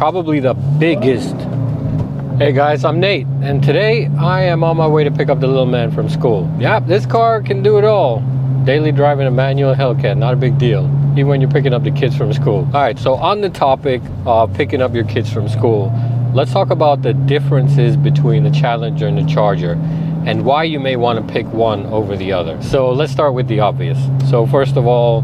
probably the biggest. Hey guys, I'm Nate, and today I am on my way to pick up the little man from school. Yep, this car can do it all. Daily driving a manual Hellcat, not a big deal, even when you're picking up the kids from school. All right, so on the topic of picking up your kids from school, let's talk about the differences between the Challenger and the Charger and why you may want to pick one over the other. So let's start with the obvious. So first of all,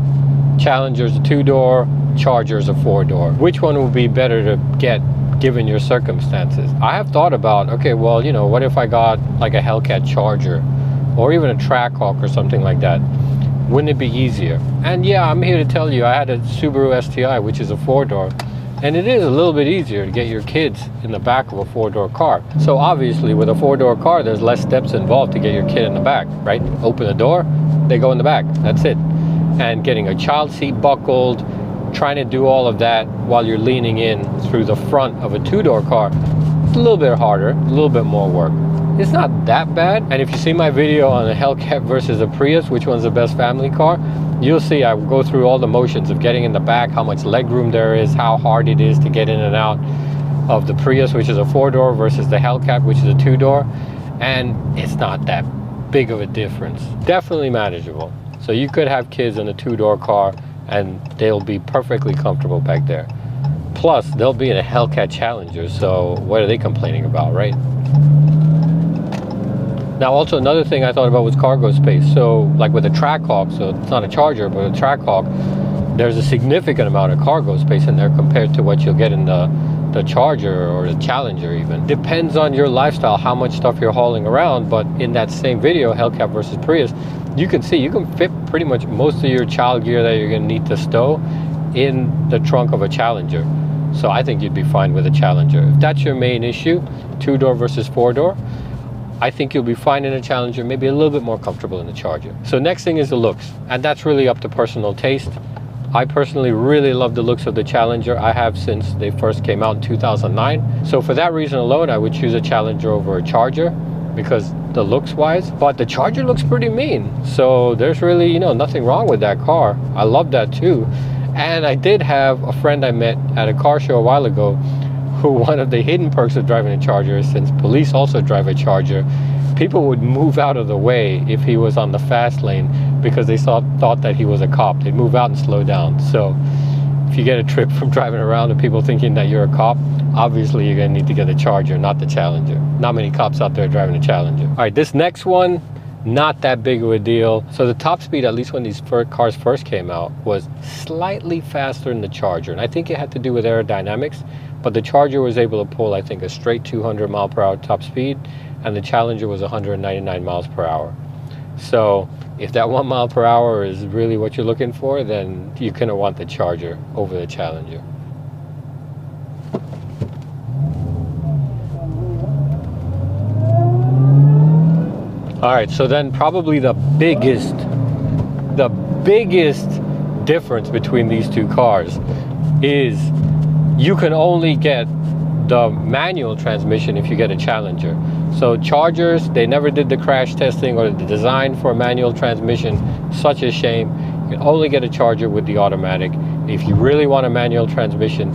Challenger's a 2-door, Charger's a 4-door. Which one would be better to get given your circumstances? I have thought about, okay, well, you know, what if I got like a Hellcat Charger or even a Trackhawk or something like that? Wouldn't it be easier? And yeah, I'm here to tell you, I had a Subaru STI, which is a 4-door, and it is a little bit easier to get your kids in the back of a 4-door car. So obviously with a 4-door car, there's less steps involved to get your kid in the back, right? Open the door, they go in the back, that's it. And getting a child seat buckled, trying to do all of that while you're leaning in through the front of a 2-door car, it's a little bit harder, a little bit more work. It's not that bad. And if you see my video on a Hellcat versus a Prius, which one's the best family car, you'll see I go through all the motions of getting in the back, how much leg room there is, how hard it is to get in and out of the Prius, which is a 4-door, versus the Hellcat, which is a 2-door. And it's not that big of a difference. Definitely manageable. So you could have kids in a 2-door car and they'll be perfectly comfortable back there. Plus, they'll be in a Hellcat Challenger, so what are they complaining about, right? Now, also another thing I thought about was cargo space. So, like with a Trackhawk, so it's not a Charger, but a Trackhawk, there's a significant amount of cargo space in there compared to what you'll get in the Charger or the Challenger even. Depends on your lifestyle, how much stuff you're hauling around, but in that same video, Hellcat versus Prius, you can see you can fit pretty much most of your child gear that you're gonna need to stow in the trunk of a Challenger. So I think you'd be fine with a Challenger. If that's your main issue, 2-door versus 4-door, I think you'll be fine in a Challenger, maybe a little bit more comfortable in the Charger. So next thing is the looks, and that's really up to personal taste. I personally really love the looks of the Challenger. I have since they first came out in 2009. So for that reason alone, I would choose a Challenger over a Charger because the looks wise, but the Charger looks pretty mean. So there's really, you know, nothing wrong with that car. I love that too. And I did have a friend I met at a car show a while ago who one of the hidden perks of driving a Charger is, since police also drive a Charger, people would move out of the way if he was on the fast lane because they thought that he was a cop. They'd move out and slow down. So if you get a trip from driving around and people thinking that you're a cop, obviously you're gonna need to get a Charger, not the Challenger. Not many cops out there driving a Challenger. All right, this next one, not that big of a deal. So the top speed, at least when these cars first came out, was slightly faster than the Charger. And I think it had to do with aerodynamics, but the Charger was able to pull, I think, a straight 200 mile per hour top speed, and the Challenger was 199 miles per hour. So if that 1 mile per hour is really what you're looking for, then you're gonna want the Charger over the Challenger. All right, so then probably the biggest difference between these two cars is you can only get the manual transmission if you get a Challenger. So Chargers, they never did the crash testing or the design for a manual transmission. Such a shame. You can only get a Charger with the automatic. If you really want a manual transmission,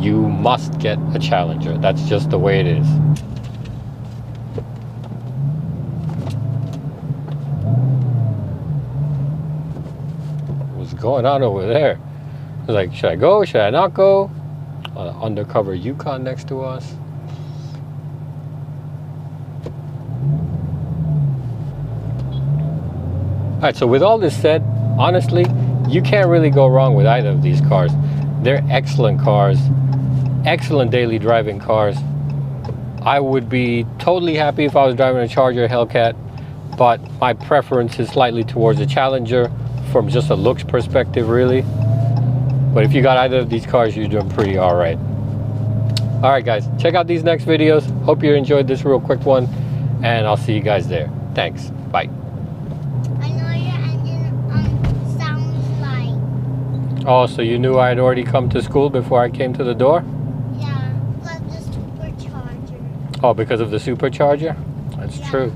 you must get a Challenger. That's just the way it is. What's going on over there? I was like, should I go? Should I not go? Undercover Yukon next to us. All right, so with all this said, honestly, you can't really go wrong with either of these cars. They're excellent cars, excellent daily driving cars. I would be totally happy if I was driving a Charger Hellcat, but my preference is slightly towards a Challenger from just a looks perspective, really. But if you got either of these cars, you're doing pretty all right. All right, guys, check out these next videos. Hope you enjoyed this real quick one, and I'll see you guys there. Thanks. Bye. I know your engine sounds like. Oh, so you knew I had already come to school before I came to the door? Yeah, because the supercharger. Oh, because of the supercharger? That's true.